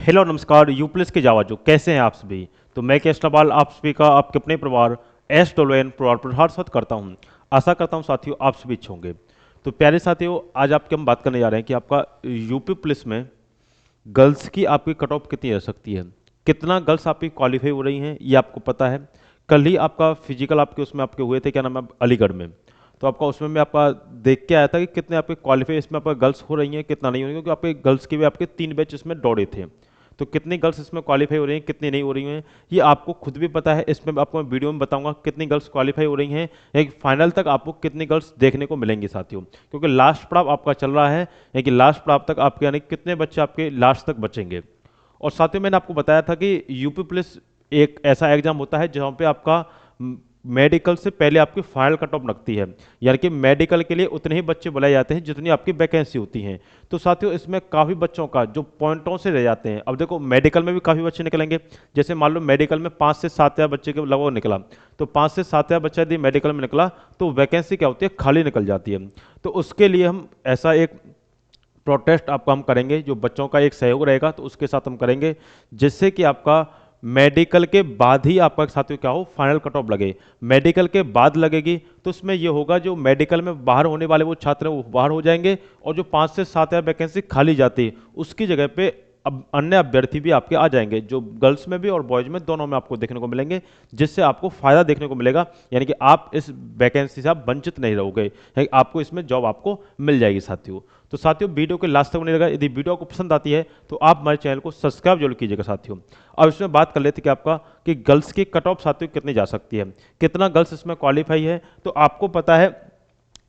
Hello नमस्कार यूप्लिस के जावा जो कैसे हैं आप सभी। तो मैं केशलाबाल आप सभी का आपके अपने परिवार एस परिवार पर हर्षित करता हूं। आशा करता हूं साथियों आप सभी अच्छे होंगे। तो प्यारे साथियों आज आपके हम बात करने जा रहे हैं कि आपका यूपी पुलिस में गर्ल्स की आपकी कट ऑफ कितनी रह सकती है, कितना गर्ल्स आपकी क्वालिफाई हो रही हैं ये आपको पता है। कल ही आपका फिजिकल आपके उसमें आपके हुए थे, क्या नाम है, अलीगढ़ में। तो आपका उसमें मैं आपका देख के आया था कि कितने आपके क्वालिफाई इसमें आपका गर्ल्स हो रही हैं कितना नहीं हो रही है, क्योंकि आपके गर्ल्स के भी आपके 3 बैच इसमें दौड़े थे। तो कितनी गर्ल्स इसमें क्वालिफाई हो रही हैं कितनी नहीं हो रही हैं ये आपको खुद भी पता है। इसमें मैं आपको वीडियो में बताऊंगा कितनी गर्ल्स क्वालिफाई हो रही हैं, एक फाइनल तक आपको कितनी गर्ल्स देखने को मिलेंगी साथियों, क्योंकि लास्ट पड़ाव आपका चल रहा है। यानी लास्ट पड़ाव तक आपके यानी कितने बच्चे आपके लास्ट तक बचेंगे। और साथियों मैंने आपको बताया था कि यूपी पुलिस एक ऐसा एग्जाम होता है जहाँ पे आपका मेडिकल से पहले आपकी फाइनल कट ऑफ लगती है। यानी कि मेडिकल के लिए उतने ही बच्चे बुलाए जाते हैं जितनी आपकी वैकेंसी होती हैं। तो साथियों इसमें काफ़ी बच्चों का जो पॉइंटों से रह जाते हैं। अब देखो मेडिकल में भी काफ़ी बच्चे निकलेंगे। जैसे मान लो मेडिकल में 5 से 7 हज़ार बच्चे के लगभग निकला, तो 5 से 7 हज़ार बच्चा यदि मेडिकल में निकला तो वैकेंसी क्या होती है, खाली निकल जाती है। तो उसके लिए हम ऐसा एक प्रोटेस्ट आपको हम करेंगे, जो बच्चों का एक सहयोग रहेगा तो उसके साथ हम करेंगे, जिससे कि आपका मेडिकल के बाद ही आपका साथियों क्या हो, फाइनल कट ऑफ लगे। मेडिकल के बाद लगेगी तो उसमें ये होगा जो मेडिकल में बाहर होने वाले वो छात्र हैं वो बाहर हो जाएंगे, और जो 5 से 7 हज़ार वैकेंसी खाली जाती है उसकी जगह पे अब अन्य अभ्यर्थी भी आपके आ जाएंगे, जो गर्ल्स में भी और बॉयज में दोनों में आपको देखने को मिलेंगे, जिससे आपको फायदा देखने को मिलेगा। यानी कि आप इस वैकेंसी से आप वंचित नहीं रहोगे, यानी आपको इसमें जॉब आपको मिल जाएगी साथियों। तो साथियों वीडियो के लास्ट तक बने रहेगा। यदि वीडियो आपको पसंद आती है तो आप हमारे चैनल को सब्सक्राइब जरूर कीजिएगा साथियों। अब इसमें बात कर लेते कि आपका कि गर्ल्स की कट ऑफ साथियों कितनी जा सकती है, कितना गर्ल्स इसमें क्वालिफाई है। तो आपको पता है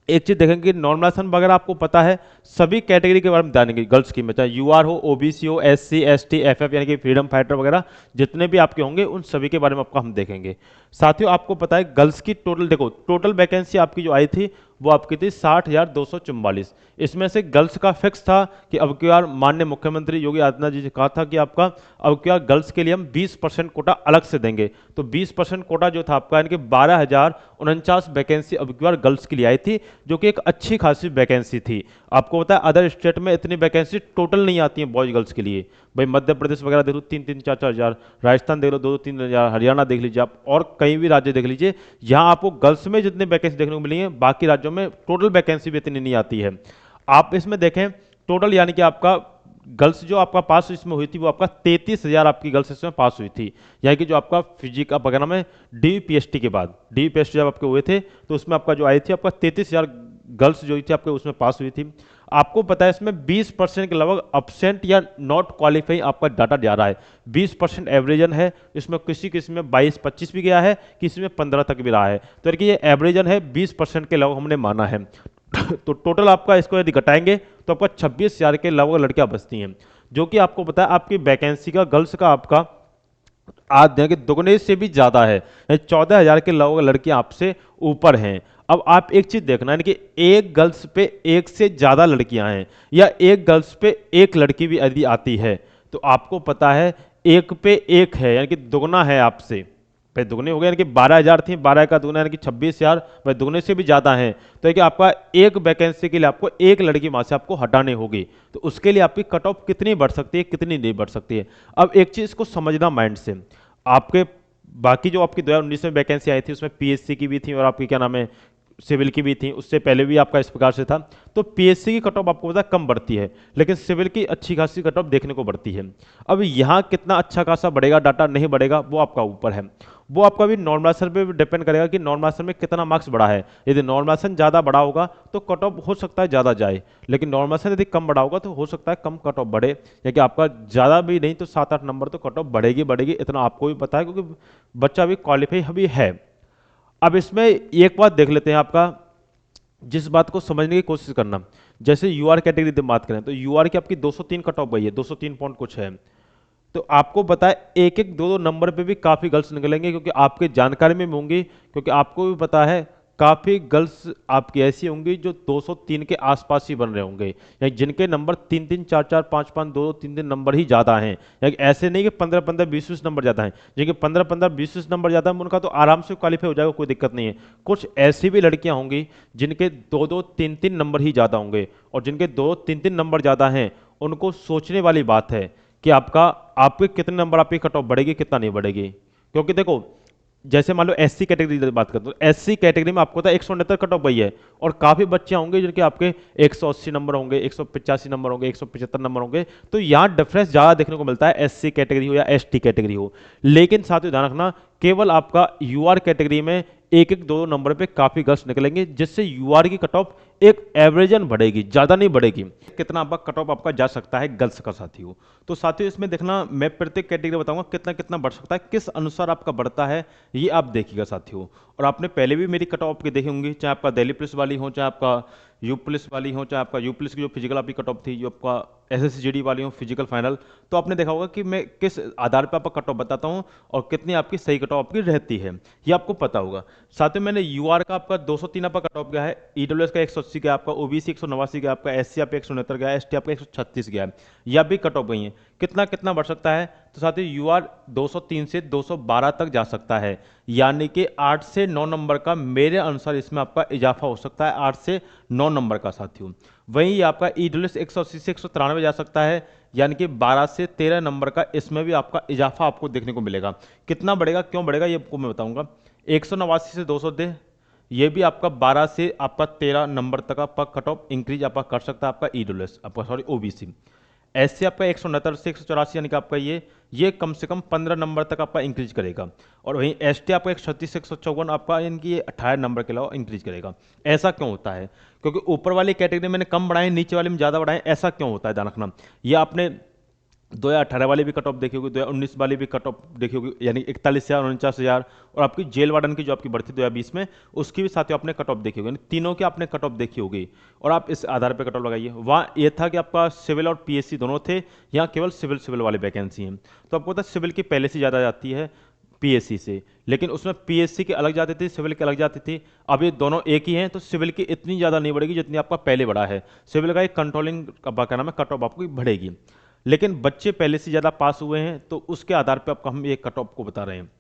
एक चीज देखेंगे, नॉर्मलाइजेशन वगैरह आपको पता है, सभी कैटेगरी के बारे में जानेंगे गर्ल्स की में, चाहे यूआर हो, ओबीसी हो, एससी एसटी एफएफ यानी कि फ्रीडम फाइटर वगैरह जितने भी आपके होंगे उन सभी के बारे में आपको हम देखेंगे साथियों। आपको पता है गर्ल्स की टोटल देखो, टोटल वैकेंसी आपकी जो आई थी वो आपकी थी 60,244। इसमें से गर्ल्स का फिक्स था कि अब की बार माननीय मुख्यमंत्री योगी आदित्यनाथ जी ने कहा था कि आपका अब की बार गर्ल्स के लिए हम 20% कोटा अलग से देंगे। तो 20% कोटा जो था आपका यानी कि 12,049 वैकेंसी अब की बार गर्ल्स के लिए आई थी, जो कि एक अच्छी खासी वैकेंसी थी। आपको पता है अदर स्टेट में इतनी वैकेंसी टोटल नहीं आती है बॉयज गर्ल्स के लिए। भाई मध्य प्रदेश वगैरह देख लो 3-3, 4-4 हज़ार, राजस्थान देख लो 2-2-3 हज़ार, हरियाणा देख लीजिए आप, और कहीं भी राज्य देख लीजिए, यहाँ आपको गर्ल्स में जितनी वैकेंसी देखने को मिली है बाकी राज्यों में टोटल वैकेंसी भी इतनी नहीं आती है। आप इसमें देखें टोटल यानी कि आपका गर्ल्स जो आपका पास इसमें हुई थी वो आपका 33,000 आपकी गर्ल्स इसमें पास हुई थी। यानी कि जो आपका फिजिक आप वगैरह में डीपीएसटी के बाद डीपीएसटी जब आपके हुए थे तो उसमें आपका जो आई थी आपका 33,000 गर्ल्स जो थी आपके उसमें पास हुई थी। आपको पता है इसमें 20% के लगभग अपसेंट या नॉट क्वालिफाई आपका डाटा जा रहा है। 20% एवरेजन है, इसमें किसी किसी में 22-25 भी गया है, किसी में 15 तक भी रहा है। तो यानी कि ये एवरेजन है, 20% के लगभग हमने माना है। तो टोटल आपका इसको यदि घटाएंगे तो आपका 26,000 के लगभग लड़कियां बचती हैं, जो कि आपको पता है आपकी वैकेंसी का गर्ल्स का आपका आज दिन के दुगने से भी ज्यादा है। 14,000 के लगभग लड़कियां आपसे ऊपर हैं। अब आप एक चीज देखना है कि एक गर्ल्स पे एक से ज्यादा लड़कियां हैं, या एक गर्ल्स पे एक लड़की भी यदि आती है तो आपको पता है एक पे एक है, यानी कि दुगना है आपसे। भाई दुगने हो गए यानी कि 12,000 थी, 12 का दुगना यानी कि 26,000, भाई दुगने से भी ज्यादा है। तो है कि आपका एक वैकेंसी के लिए आपको एक लड़की वहां से आपको हटाने होगी। तो उसके लिए आपकी कट ऑफ कितनी बढ़ सकती है कितनी नहीं बढ़ सकती है। अब एक चीज को समझना माइंड से, आपके बाकी जो आपकी 2019 में वैकेंसी आई थी उसमें पीएससी की भी थी और आपकी क्या नाम है सिविल की भी थी, उससे पहले भी आपका इस प्रकार से था। तो पीएससी की कट ऑफ आपको पता है कम बढ़ती है, लेकिन सिविल की अच्छी खासी कट ऑफ देखने को बढ़ती है। अब यहाँ कितना अच्छा खासा बढ़ेगा डाटा नहीं बढ़ेगा वो आपका ऊपर है, वो आपका भी नॉर्मलाइजेशन पे भी डिपेंड करेगा कि नॉर्मलाइजेशन में कितना मार्क्स बढ़ा है। यदि नॉर्मलाइजेशन ज़्यादा बढ़ा होगा तो कट ऑफ हो सकता है ज़्यादा जाए, लेकिन नॉर्मलाइजेशन यदि कम बढ़ा होगा तो हो सकता है कम कट ऑफ बढ़े, या कि आपका ज़्यादा भी नहीं तो 7-8 नंबर तो कट ऑफ बढ़ेगी बढ़ेगी, इतना आपको भी पता है क्योंकि बच्चा अभी क्वालिफाई अभी है। अब इसमें एक बात देख लेते हैं, आपका जिस बात को समझने की कोशिश करना, जैसे यूआर कैटेगरी की बात करें तो यूआर की आपकी 203 कट ऑफ गई है, 203 पॉइंट कुछ है। तो आपको पता है एक एक दो दो नंबर पे भी काफी गर्ल्स निकलेंगे, क्योंकि आपके जानकारी में भी होंगी, क्योंकि आपको भी पता है काफी गर्ल्स आपकी ऐसी होंगी जो 203 के आसपास ही बन रहे होंगे, या जिनके नंबर 3-3, 4-4, 5-5, 2-2, 3-3 नंबर ही ज्यादा हैं। या ऐसे नहीं कि 15-15, 20-20 नंबर ज्यादा हैं, जिनके 15-15, 20-20 नंबर ज्यादा है उनका तो आराम से क्वालिफाई हो जाएगा, कोई दिक्कत नहीं है। कुछ ऐसी भी लड़कियां होंगी जिनके 2-2, 3-3 नंबर ही ज्यादा होंगे, और जिनके 2-3 नंबर ज्यादा हैं उनको सोचने वाली बात है कि आपके कितने नंबर आपकी कट ऑफ बढ़ेगी, कितना नहीं बढ़ेगी। क्योंकि देखो, जैसे मान लो एससी कैटेगरी की बात करते हो, एससी कैटेगरी में आपको पता है 169 कट ऑफ वही है, और काफी बच्चे होंगे जिनके आपके 180 नंबर होंगे, 185 नंबर होंगे, 175 नंबर होंगे। तो यहाँ डिफरेंस ज्यादा देखने को मिलता है, एससी कैटेगरी हो या एसटी कैटेगरी हो। लेकिन साथ ही ध्यान रखना, केवल आपका यूआर कैटेगरी में एक एक दो नंबर पे काफी गर्ल्स निकलेंगे, जिससे यूआर की कट ऑफ एक एवरेजन बढ़ेगी, ज्यादा नहीं बढ़ेगी। कितना आपका कट ऑफ आपका जा सकता है गर्ल्स का साथियों। तो साथियों इसमें देखना, मैं प्रत्येक कैटेगरी बताऊंगा कितना कितना बढ़ सकता है, किस अनुसार आपका बढ़ता है, ये आप देखिएगा साथियों। और आपने पहले भी मेरी कट ऑफ की देखी होंगी, चाहे आपका दिल्ली पुलिस वाली हो, चाहे आपका यू पुलिस वाली हो, चाहे आपका यू पुलिस की जो फिजिकल आपकी कट ऑफ थी, जो आपका एसएसजीडी वाली हो फिजिकल फाइनल, तो आपने देखा होगा कि मैं किस आधार पर आपका कट ऑफ बताता हूं और कितनी आपकी सही कट ऑफ आपकी रहती है, ये आपको पता होगा। साथ में मैंने यूआर का आपका 203 आपका कट ऑफ गया है, ईडब्ल्यूएस का 180 गया, आपका ओबीसी 189 गया, आपका एससी आपका 169 गया, एसटी आपका 136 गया है, ये आप भी कट ऑफ गई है। कितना कितना बढ़ सकता है, तो साथ ही यूआर 203 से 212 तक जा सकता है, यानी कि 8 से 9 नंबर का मेरे अनुसार इसमें आपका इजाफा हो सकता है, 8 से 9 नंबर का साथियों। वहीं आपका ईडब्ल्यूएस 180 से 193 जा सकता है, यानी कि 12 से 13 नंबर का इसमें भी आपका इजाफा आपको देखने को मिलेगा। कितना बढ़ेगा, क्यों बढ़ेगा, ये आपको मैं बताऊंगा। 189 से 200 दे, ये भी आपका 12 से आपका 13 नंबर तक आपका कट ऑफ इंक्रीज आपका कर सकता है, आपका ईडब्ल्यूएस आपका सॉरी ओबीसी। ऐसे आपका 169 से 184 यानी कि आपका ये कम से कम 15 नंबर तक आपका इंक्रीज करेगा। और वहीं एसटी आपका 136 से 154 आपका इनकी 18 नंबर के अलावा इंक्रीज करेगा। ऐसा क्यों होता है, क्योंकि ऊपर वाली कैटेगरी मैंने कम बढ़ाए, नीचे वाले में ज़्यादा बढ़ाए, ऐसा क्यों होता है ध्यान रखना। ये आपने 2018 वाली भी कट ऑफ देखी होगी, 2019 वाली भी कट ऑफ देखी होगी, यानी 41,000 49,000, और आपकी जेल वार्डन की जो आपकी बढ़ती 2020 में, उसकी भी साथियों आपने कट ऑफ देखी होगी, यानी तीनों की आपने कट ऑफ देखी होगी। और आप इस आधार पर कट ऑफ लगाइए। वहाँ ये था कि आपका सिविल और पीएससी दोनों थे, यहाँ केवल सिविल वाली वैकेंसी हैं। तो आपको पता है सिविल की पहले से ज़्यादा जाती है पीएससी से, लेकिन उसमें पीएससी की अलग जाती थी, सिविल की अलग जाती थी। अब ये दोनों एक ही हैं, तो सिविल की इतनी ज़्यादा नहीं बढ़ेगी जितनी आपका पहले बढ़ा है। सिविल का एक कंट्रोलिंग का क्या नाम है, कट ऑफ आपको बढ़ेगी। लेकिन बच्चे पहले से ज़्यादा पास हुए हैं, तो उसके आधार पर आपको हम ये कट ऑफ को बता रहे हैं।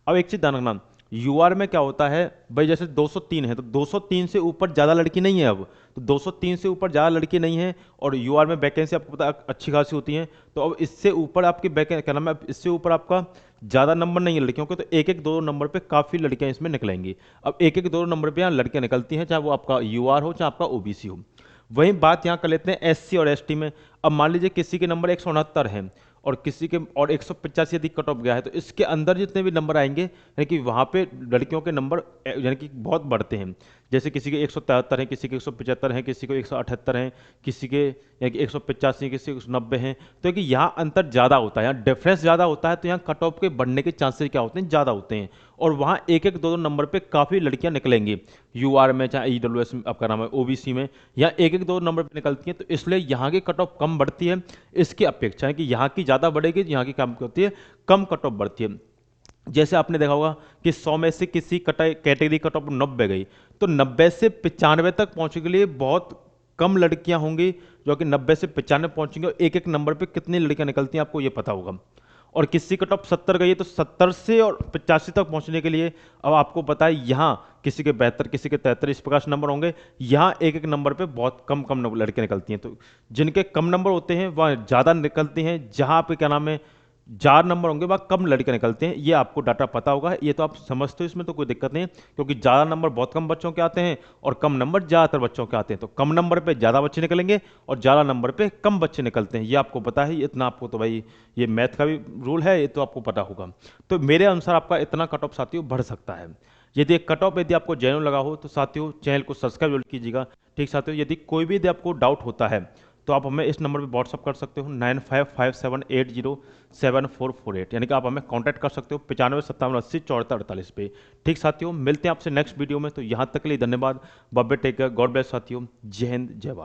अब एक चीज़ ध्यान रखना, यूआर में क्या होता है भाई, जैसे 203 है तो 203 से ऊपर ज़्यादा लड़की नहीं है। अब तो 203 से ऊपर ज़्यादा लड़की नहीं है, और यूआर में वैकेंसी आपको पता अच्छी खासी होती है। तो अब इससे ऊपर आपकी क्या नाम है, इससे ऊपर आपका ज़्यादा नंबर नहीं है लड़कियों के, तो एक एक दो नंबर पे काफ़ी लड़कियां इसमें निकलेंगी। अब एक एक दो नंबर पे यहाँ लड़कियां निकलती हैं, चाहे वो आपका यूआर हो चाहे आपका ओबीसी हो। वहीं बात यहाँ कर लेते हैं एससी और एसटी में। अब मान लीजिए किसी के नंबर 169 हैं और किसी के और 185 यदि कट ऑफ गया है, तो इसके अंदर जितने भी नंबर आएंगे, यानी कि वहाँ पे लड़कियों के नंबर यानी कि बहुत बढ़ते हैं। जैसे किसी के 173 हैं, किसी के 175 हैं, किसी को 178 हैं, किसी के यानी कि 185, किसी के 190 हैं। तो कि यहाँ अंतर ज़्यादा होता है, यहाँ डिफरेंस ज़्यादा होता है, तो यहाँ कट ऑफ के बढ़ने के चांसेस क्या होते हैं, ज़्यादा होते हैं। और वहाँ एक एक दो दो नंबर पे काफ़ी लड़कियाँ निकलेंगी, यूआर में चाहे ईडब्ल्यूएस आपका नाम है ओबीसी में, यहाँ एक एक दो नंबर पे निकलती हैं। तो इसलिए यहाँ की कट ऑफ कम बढ़ती है, इसकी अपेक्षा है कि यहाँ की ज़्यादा बढ़ेगी, यहाँ की कम होती है, कम कट ऑफ बढ़ती है। जैसे आपने देखा होगा कि 100 में से किसी कैटेगरी कट ऑफ 90 गई, तो 90 से 95 तक पहुंचने के लिए बहुत कम लड़कियां होंगी जो कि 90 से 95 पहुंचेंगी, और एक एक नंबर पे कितनी लड़कियां निकलती हैं आपको ये पता होगा। और किसी कट ऑफ 70 गई है, तो 70 से और 85 तक पहुंचने के लिए अब आपको पता है यहाँ किसी के 72, किसी के 73 इस प्रकार से नंबर होंगे। यहाँ एक एक नंबर पे बहुत कम कम लड़कियां निकलती हैं। तो जिनके कम नंबर होते हैं वह ज़्यादा निकलती हैं, जहाँ पे क्या नाम है 4 नंबर होंगे वह कम लड़के निकलते हैं। ये आपको डाटा पता होगा, ये तो आप समझते हो, इसमें तो कोई दिक्कत नहीं है, क्योंकि ज़्यादा नंबर बहुत कम बच्चों के आते हैं और कम नंबर ज़्यादातर बच्चों के आते हैं। तो कम नंबर पे ज़्यादा बच्चे निकलेंगे और ज़्यादा नंबर पे कम बच्चे निकलते हैं, ये आपको पता है। इतना आपको तो भाई ये मैथ का भी रूल है, ये तो आपको पता होगा। तो मेरे अनुसार आपका इतना कट ऑफ साथियों बढ़ सकता है। यदि कट ऑफ यदि आपको जेन्युइन लगा हो तो साथियों चैनल को सब्सक्राइब जरूर कीजिएगा। ठीक साथियों, यदि कोई भी यदि आपको डाउट होता है तो आप हमें इस नंबर पे व्हाट्सअप कर सकते हो 9557807448, यानी कि आप हमें कांटेक्ट कर सकते हो 9557807448 पे। ठीक साथियों, मिलते हैं आपसे नेक्स्ट वीडियो में। तो यहाँ तक के लिए धन्यवाद, bye bye, take care, God bless साथियों, जय हिंद जय भारत।